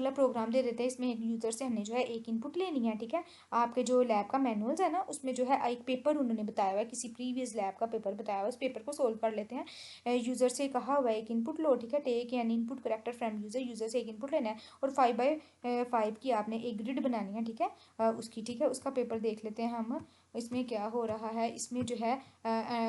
अगला प्रोग्राम दे देते हैं, इसमें एक यूज़र से हमने जो है एक इनपुट लेनी है, ठीक है। आपके जो लैब का मैनुअल्स है ना, उसमें जो है एक पेपर उन्होंने बताया हुआ है, किसी प्रीवियस लैब का पेपर बताया हुआ है, उस पेपर को सोल्व कर लेते हैं। यूज़र से कहा हुआ है एक इनपुट लो, ठीक है, take an input character from user, user से एक इनपुट लेना है और 5x5 की आपने एक ग्रिड बनानी है, ठीक है, उसकी, ठीक है। उसका पेपर देख लेते हैं हम, इसमें क्या हो रहा है। इसमें जो है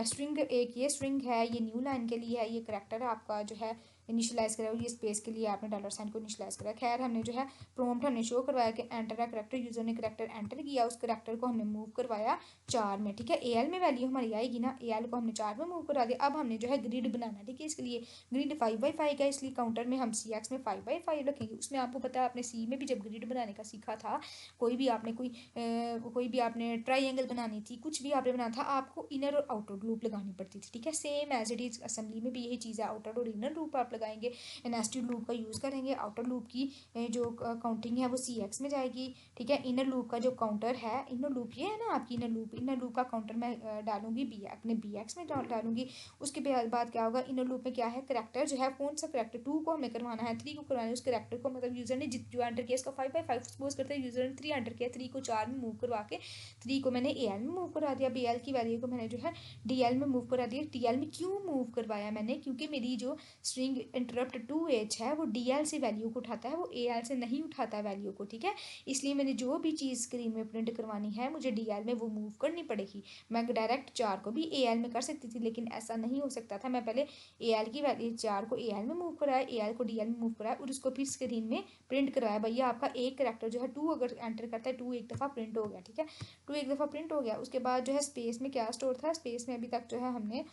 स्ट्रिंग, एक ये स्ट्रिंग है, ये न्यू लाइन के लिए है, ये करेक्टर आपका जो है इनिशियलाइज करा, ये स्पेस के लिए आपने डॉलर साइन को इनिशियलाइज करा। खैर हमने जो है प्रॉम्प्ट हमने शो करवाया कि एंटर है करेक्टर, यूजर ने करेक्टर एंटर किया, उस करेक्टर को हमने मूव करवाया 4 में, ठीक है। एल में वैल्यू हमारी आएगी ना, एल को हमने 4 में मूव करा दिया। अब हमने जो है ग्रिड बनाना है, ठीक है। इसके लिए ग्रिड 5x5 का, इसलिए काउंटर में हम CX में 5x5 रखेंगे। उसमें आपको पता है आपने सी में भी जब ग्रिड बनाने का सीखा था, कोई भी आपने कोई भी आपने ट्राइंगल बनानी थी, कुछ भी आपने बनाना था, आपको इनर और आउटर लूप लगानी पड़ती थी, ठीक है। Same as it is assembly में भी यही चीज़ है, आउटर और इनर लूप आप लगाएंगे, नेस्टेड लूप का यूज़ करेंगे। आउटर लूप की जो काउंटिंग है वो CX में जाएगी, ठीक है। इनर लूप का जो काउंटर है, इनर लूप ये है ना आपकी इनर लूप का काउंटर मैं डालूंगी अपने BX में डालूंगी। उसके बाद क्या होगा, इनर लूप में क्या है, करेक्टर जो है, कौन सा करेक्टर 2 को हमें करवाना है, 3 को करवाना है, उस करेक्टर को मतलब यूजर ने जो एंटर किया इसका 5x5 सपोज करते हैं, यूजर ने 3 एंटर किया, 3 को 4 में मूव करवा के 3 को मैंने AL में मूव करा दिया, BL की वैल्यू को मैंने जो है DL में मूव करा दिया। DL में क्यों मूव करवाया मैंने, क्योंकि मेरी जो स्ट्रिंग इंटरप्ट 2H है वो DL से वैल्यू को उठाता है, वो AL से नहीं उठाता है वैल्यू को, ठीक है। इसलिए मैंने जो भी चीज़ स्क्रीन में प्रिंट करवानी है मुझे DL में वो मूव करनी पड़ेगी। मैं डायरेक्ट 4 को भी AL में कर सकती थी, लेकिन ऐसा नहीं हो सकता था। मैं पहले AL की वैल्यू 4 को AL में मूव कराया, AL को DL में मूव कराया और उसको फिर स्क्रीन में प्रिंट करवाया। भैया आपका एक करेक्टर जो है 2 अगर एंटर करता है, 2 एक दफ़ा प्रिंट हो गया, ठीक है, 2 एक दफ़ा प्रिंट हो गया। उसके बाद जो है स्पेस में क्या स्टोर था, स्पेस में अभी तक जो है हमने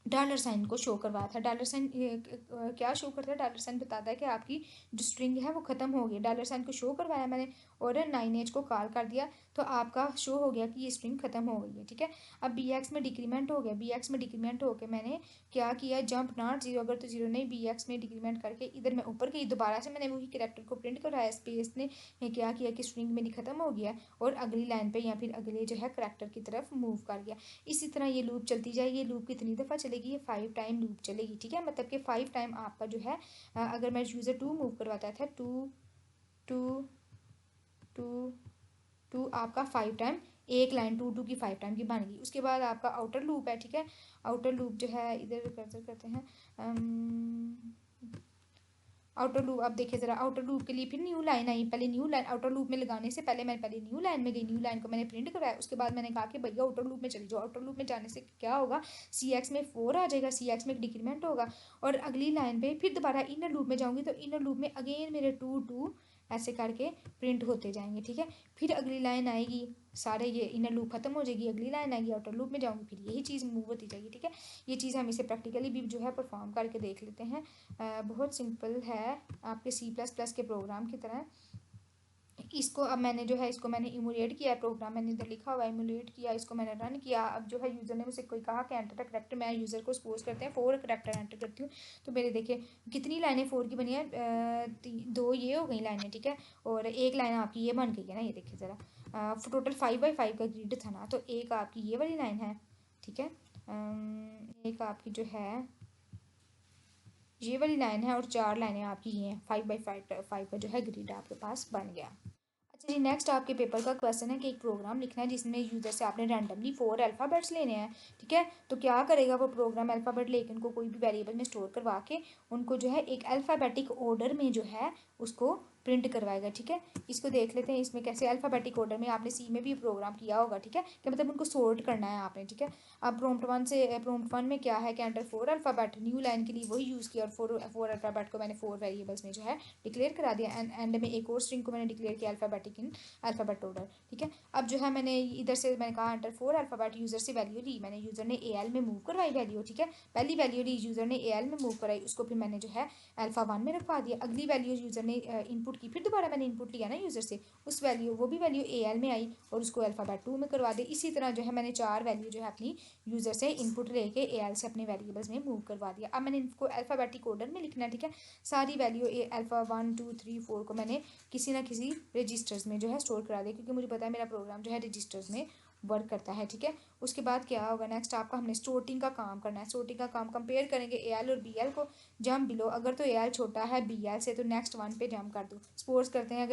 डॉलर साइन को शो करवाया था। डॉलर साइन क्या शो करता है, डॉलर साइन बताता है कि आपकी जो स्ट्रिंग है वो खत्म हो गई। डॉलर साइन को शो करवाया मैंने और 9H को कॉल कर दिया, तो आपका शो हो गया कि ये स्ट्रिंग खत्म हो गई है, ठीक है। अब BX में डिक्रीमेंट हो गया, BX में डिक्रीमेंट होकर मैंने क्या किया, जंप नॉट जीरो, अगर तो जीरो नहीं, BX में डिक्रीमेंट करके इधर मैं ऊपर गई, दोबारा से मैंने वही कैरेक्टर को प्रिंट कराया। स्पेस ने क्या किया कि स्ट्रिंग मेरी खत्म हो गया और अगली लाइन पे या फिर अगले जो है करेक्टर की तरफ मूव कर गया। इसी तरह ये लूप चलती जाएगी। ये लूप कितनी दफ़ा चलेगी, ये 5 टाइम लूप चलेगी, ठीक है। मतलब कि 5 टाइम आपका जो है अगर मैं यूज़र 2 मूव करवाता था, 2 2 2 2 आपका 5 टाइम, एक लाइन 2 की 5 टाइम की बन गई। उसके बाद आपका आउटर लूप है, ठीक है। आउटर लूप जो है इधर कर्सर करते हैं, आउटर लूप, अब देखिए ज़रा, आउटर लूप के लिए फिर न्यू लाइन आई। पहले न्यू लाइन आउटर लूप में लगाने से पहले मैं पहले न्यू लाइन में गई, न्यू लाइन को मैंने प्रिंट कराया। उसके बाद मैंने कहा कि भैया आउटर लूप में चली जाओ। आउटर लूप में जाने से क्या होगा, CX में 4 आ जाएगा, CX में एक डिक्रीमेंट होगा और अगली लाइन पे फिर दोबारा इनर लूप में जाऊँगी, तो इनर लूप में अगेन मेरे 2 ऐसे करके प्रिंट होते जाएंगे, ठीक है। फिर अगली लाइन आएगी, सारे ये इनर लूप खत्म हो जाएगी, अगली लाइन आएगी, आउटर लूप में जाऊँगी, फिर यही चीज़ मूव होती जाएगी, ठीक है। ये चीज़ हम इसे प्रैक्टिकली भी जो है परफॉर्म करके देख लेते हैं। बहुत सिंपल है, आपके C++ के प्रोग्राम की तरह। इसको अब मैंने जो है इसको मैंने इमुलेट किया है, प्रोग्राम मैंने इधर लिखा हुआ है, इमुलेट किया, इसको मैंने रन किया। अब जो है यूज़र ने मुझसे कोई कहा कि एंटर द करेक्टर, मैं यूज़र को सपोज करते हैं 4 करेक्टर एंटर करती हूँ, तो मेरे देखिए कितनी लाइनें 4 की बनी है, 2 ये हो गई लाइनें, ठीक है, और एक लाइन आपकी ये बन गई है ना, ये देखिए ज़रा, टोटल 5x5 का ग्रिड था ना, तो एक आपकी ये वाली लाइन है, ठीक है, एक आपकी जो है ये वाली लाइन है और 4 लाइनें आपकी ये हैं। 5x5 का जो है ग्रिड आपके पास बन गया। अच्छा जी, नेक्स्ट आपके पेपर का क्वेश्चन है कि एक प्रोग्राम लिखना है जिसमें यूज़र से आपने रैंडमली 4 अल्फ़ाबेट्स लेने हैं, ठीक है। तो क्या करेगा वो प्रोग्राम, अल्फ़ाबेट लेके उनको कोई भी वेरिएबल में स्टोर करवा के उनको जो है एक अल्फ़ाबेटिक ऑर्डर में जो है उसको प्रिंट करवाएगा, ठीक है। इसको देख लेते हैं इसमें कैसे अल्फ़ाबेटिक ऑर्डर में, आपने सी में भी प्रोग्राम किया होगा, ठीक है, कि मतलब उनको सोर्ट करना है आपने, ठीक है। अब प्रॉम्प्ट 1 में क्या है कि एंटर 4 अल्फ़ाबेट, न्यू लाइन के लिए वही यूज़ किया और 4 अल्फ़ाबेट को मैंने 4 वेरिएबल्स में जो है डिक्लेयर करा दिया। एंड में एक और स्ट्रिंग को मैंने डिक्लेयर किया अल्फ़ाबेटिक इन अल्फ़ाबेट ऑर्डर, ठीक है। अब जो है मैंने इधर से मैंने कहा एंटर 4 अल्फ़ाबेट, यूज़र से वैल्यू ली, मैंने यूज़र ने AL में मूव करवाई वैल्यू, ठीक है। पहली वैल्यू ली यूज़र ने AL में मूव कराई, उसको फिर मैंने जो है अल्फ़ा 1 में रखवा दिया। अगली वैल्यू यूज़र ने इनपुट की, फिर दोबारा मैंने इनपुट लिया ना यूज़र से, उस वैल्यू वो भी वैल्यू AL में आई और उसको अल्फ़ाबेट 2 में करवा दी। इसी तरह जो है मैंने 4 वैल्यू जो है अपनी यूज़र से इनपुट लेके AL से अपने वेरिएबल्स में मूव करवा दिया। अब मैंने इनको अल्फ़ाबेटिक ऑर्डर में लिखना है, ठीक है। सारी वैल्यू अल्फ़ा 1 2 3 4 को मैंने किसी ना किसी रजिस्टर्स में जो है स्टोर करा दिया, क्योंकि मुझे पता है मेरा प्रोग्राम जो है रजिस्टर्स में वर्क करता है, ठीक है। उसके बाद क्या होगा नेक्स्ट आपका, हमने sorting का काम करना है। sorting का काम कंपेयर करेंगे AL और BL को, जंप बिलो। अगर तो AL छोटा है BL से तो नेक्स्ट वन पे जंप कर दो। सपोज करते हैं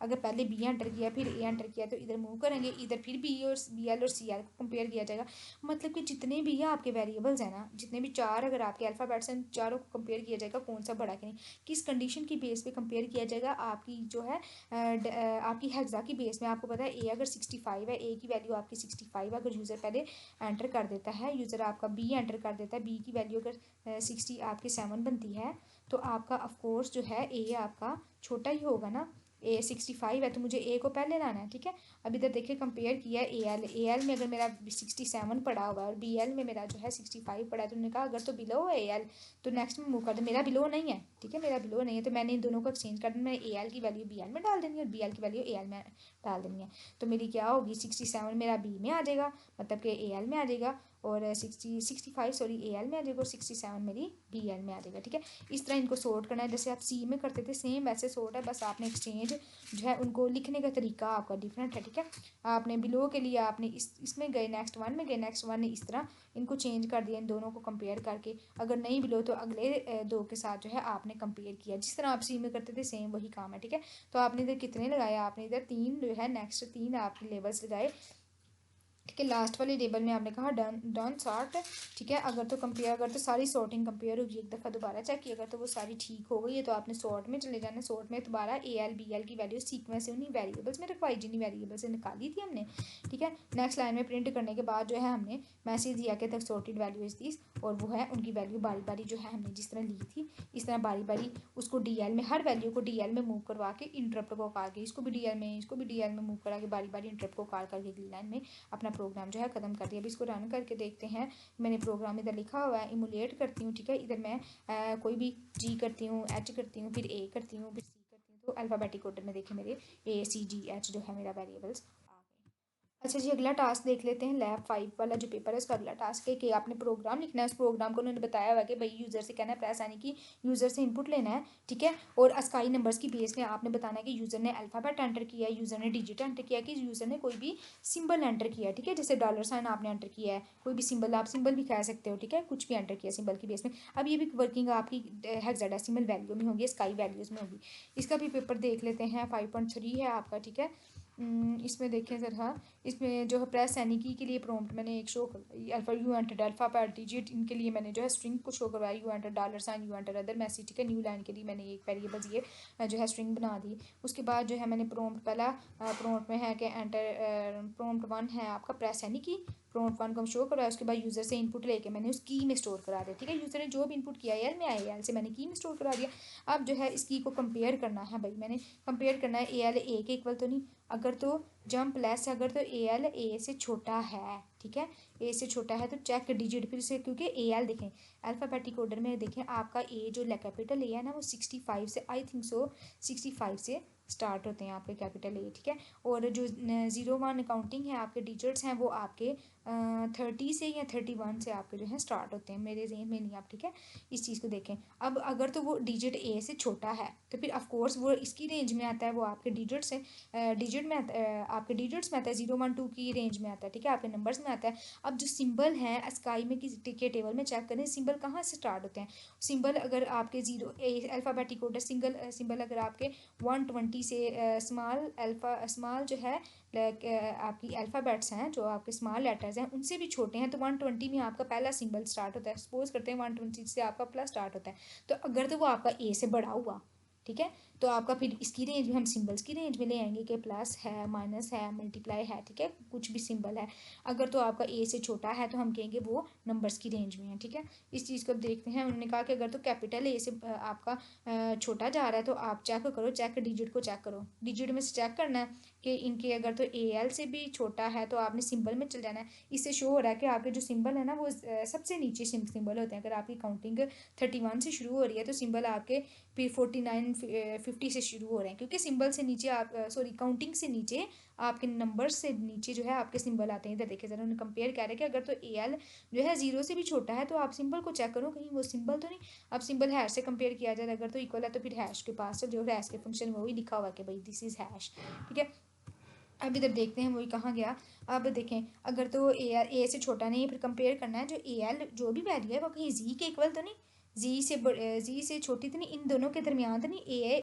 अगर पहले B एंटर किया फिर A एंटर किया तो इधर मूव करेंगे, इधर फिर BL और CL को कंपेयर किया जाएगा। मतलब कि जितने भी आपके वेरिएबल्स हैं ना, जितने भी चार अगर आपके अल्फ़ाबेट्स हैं, चारों को कंपेयर किया जाएगा कौन सा बड़ा कि नहीं, किस कंडीशन की बेस पे कंपेयर किया जाएगा, आपकी जो है आपकी हेक्सा की बेस में। आपको पता है A अगर 65 है, A की वैल्यू आपकी 65 है, अगर यूज़र पहले एंटर कर देता है, यूज़र आपका B एंटर कर देता है, B की वैल्यू अगर 60 आपकी 7 बनती है, तो आपका ऑफकोर्स जो है A आपका छोटा ही होगा ना। A 65 है तो मुझे A को पहले लाना है, ठीक है। अब इधर देखिए कंपेयर किया AL में अगर मेरा 67 पड़ा हुआ है और BL में मेरा जो है 65 पड़ा है, तो उन्होंने कहा अगर तो बिलो है AL तो नेक्स्ट में मूव कर दो। मेरा बिलो नहीं है, ठीक है, मेरा बिलो नहीं है, तो मैंने इन दोनों को एक्सचेंज कर देना। मैंने AL की वैल्यू BL में डाल देनी है और BL की वैल्यू AL में डाल देनी है। तो मेरी क्या होगी, 67 मेरा B में आ जाएगा, मतलब कि AL में आ जाएगा, और 65 सॉरी AL में आ जाएगा, और 67 मेरी BL में आ जाएगा, ठीक है। इस तरह इनको सॉर्ट करना है, जैसे आप C में करते थे सेम वैसे सॉर्ट है, बस आपने एक्सचेंज जो है उनको लिखने का तरीका आपका डिफरेंट है, ठीक है। आपने बिलो के लिए आपने इसमें गए, नेक्स्ट वन में गए, नेक्स्ट वन ने इस तरह इनको चेंज कर दिया इन दोनों को कंपेयर करके। अगर नहीं बिलो तो अगले दो के साथ जो है आपने कंपेयर किया, जिस तरह आप C में करते थे सेम वही काम है, ठीक है। तो आपने इधर कितने लगाए, आपने इधर 3 जो है नेक्स्ट 3 आपने लेबल्स लगाए, ठीक है। लास्ट वाले टेबल में आपने कहा डन सॉर्ट, ठीक है। अगर तो सारी सॉर्टिंग कंपेयर होगी, एक दफ़ा दोबारा चेक किया, अगर तो वो सारी ठीक हो गई है तो आपने सॉर्ट में चले जाना। सॉर्ट में दोबारा AL BL की वैल्यू सीक्वेंस से उन्हीं वेरिएबल्स में रखवाई जिन्हीं वेरिएबल से निकाली थी हमने, ठीक है। नेक्स्ट लाइन में प्रिंट करने के बाद जो है हमने मैसेज दिया कि the sorted value is this, और वो है उनकी वैल्यू बारी बारी जो है हमने जिस तरह ली थी इस तरह बारी बारी उसको DL में, हर वैल्यू को DL में मूव करवा के इंटरप्ट को काट के, इसको भी DL में, इसको भी DL में मूव करा के बारी बारी इंटरप्ट को काट करके अगली लाइन में अपना प्रोग्राम जो है ख़त्म कर दिया। अब इसको रन करके देखते हैं। मैंने प्रोग्राम इधर लिखा हुआ है, इमुलेट करती हूँ, ठीक है। इधर मैं कोई भी G करती हूँ, H करती हूँ, फिर A करती हूँ, फिर C करती हूँ, तो अल्फ़ाबेटिक ऑर्डर में देखिए मेरे ACGH जो है मेरा वेरिएबल्स आ गए। अच्छा जी, अगला टास्क देख लेते हैं। लैब 5 वाला जो पेपर है उसका अगला टास्क है कि आपने प्रोग्राम लिखना है। उस प्रोग्राम को उन्होंने बताया हुआ है कि भाई यूज़र से कहना है प्रेस, यानी कि यूज़र से इनपुट लेना है, ठीक है। और अस्काई नंबर्स की बेस में आपने बताना है कि यूज़र ने अल्फ़ाबेट एंटर किया है, यूज़र ने डिजिट एंटर किया है, कि यूज़र ने कोई भी सिंबल एंटर किया है, ठीक है। जैसे $साइन आपने एंटर किया है, कोई भी सिंबल, आप सिंबल भी कह सकते हो, ठीक है, कुछ भी एंटर किया सिंबल की बेस में। अब ये भी वर्किंग आपकी हेक्साडेसिमल वैल्यू में होगी, स्काई वैल्यूज़ में होगी। इसका भी पेपर देख लेते हैं। 5.3 है आपका, ठीक है। इसमें देखें ज़रा, इसमें जो है प्रेस यानी कि लिए प्रॉम्प्ट मैंने एक शो करवाई, alpha you enter alphabet digit, इनके लिए मैंने जो है स्ट्रिंग को शो करवाया, यू एंटर $साइन, यू एंटर अदर मैसेज, ठीक है। न्यू लाइन के लिए मैंने एक वेरिएबल्स ये जो है स्ट्रिंग बना दी। उसके बाद जो है मैंने प्रॉम्प्ट पहला प्रॉम्प्ट में है कि एंटर, प्रॉम्प्ट 1 है आपका प्रेस यानी कि प्रॉम्प्ट 1 को हम शो करवाया। उसके बाद यूज़र से इनपुट लेके मैंने उस की में स्टोर करा दिया, ठीक है। यूज़र ने जो भी इनपुट किया एल में आया, एल से मैंने की में स्टोर करा दिया। अब जो है इस की को कंपेयर करना है भाई, मैंने कंपेयर करना है AL A के इक्वल तो नहीं, अगर तो जंप लेस है, अगर तो AL A से छोटा है, ठीक है, A से छोटा है तो चेक डिजिट फिर से, क्योंकि AL देखें अल्फ़ाबेटिक ऑर्डर में देखें आपका A जो कैपिटल A है ना वो 65 से, आई थिंक सो 65 से स्टार्ट होते हैं आपके कैपिटल A, ठीक है। और जो 0-1 काउंटिंग है आपके डिजिट्स हैं वो आपके 30 से या 31 से आपके जो है स्टार्ट होते हैं, मेरे जेहन में नहीं आप, ठीक है। इस चीज़ को देखें। अब अगर तो वो डिजिट A से छोटा है तो फिर ऑफकोर्स वो इसकी रेंज में आता है, वो आपके डिजिट से डिजिट में आपके डिजिट्स में आता है, 0-1-2 की रेंज में आता है, ठीक है, आपके नंबर्स में आता है। अब जो सिंबल है स्काई में के टेबल में चेक करें सिंबल कहाँ से स्टार्ट होते हैं। सिंबल अगर आपके अल्फ़ाबेटिक ऑर्डर सिंबल अगर आपके 120 से स्मॉल जो है आपकी अल्फ़ाबेट्स हैं, जो आपके स्मॉल लेटर्स हैं उनसे भी छोटे हैं, तो 120 में आपका पहला सिंबल स्टार्ट होता है। सपोज करते हैं 120 से आपका प्लस स्टार्ट होता है, तो अगर तो वो आपका A से बड़ा हुआ, ठीक है, तो आपका फिर इसकी रेंज में हम सिंबल्स की रेंज में ले आएंगे कि प्लस है, माइनस है, मल्टीप्लाई है, ठीक है, कुछ भी सिंबल है। अगर तो आपका A से छोटा है तो हम कहेंगे वो नंबर्स की रेंज में है, ठीक है। इस चीज़ को अब देखते हैं। उन्होंने कहा कि अगर तो कैपिटल A से आपका छोटा जा रहा है तो आप चेक करो, चेक डिजिट को चेक करो, डिजिट में से चेक करना है कि इनके अगर तो AL से भी छोटा है तो आपने सिंबल में चल जाना है। इससे शो हो रहा है कि आपके जो सिंबल है ना वो सबसे नीचे सिंबल होते हैं। अगर आपकी काउंटिंग 31 से शुरू हो रही है तो सिंबल आपके फिर 49-50 से शुरू हो रहे हैं, क्योंकि सिंबल से नीचे आप सॉरी काउंटिंग से नीचे आपके नंबर से नीचे जो है आपके सिंबल आते हैं। इधर देखिए ज़रा, उन्होंने कंपेयर किया है कि अगर तो AL जो है 0 से भी छोटा है तो आप सिंबल को चेक करो कहीं वो सिंबल तो नहीं। अब सिंबल हैश से कंपेयर किया जाए, अगर तो इक्वल है तो फिर हैश के पास जो हैश के फंक्शन में वही लिखा हुआ है कि भाई दिस इज़ हैश, ठीक है। अब इधर देखते हैं वही कहाँ गया। अब देखें, अगर तो ए से छोटा नहीं है, फिर कंपेयर करना है जो ए एल जो भी वैल्यू है वो कहीं जी के इक्वल तो नहीं, जी से छोटी तो नहीं, इन दोनों के दरमियान तो नहीं ए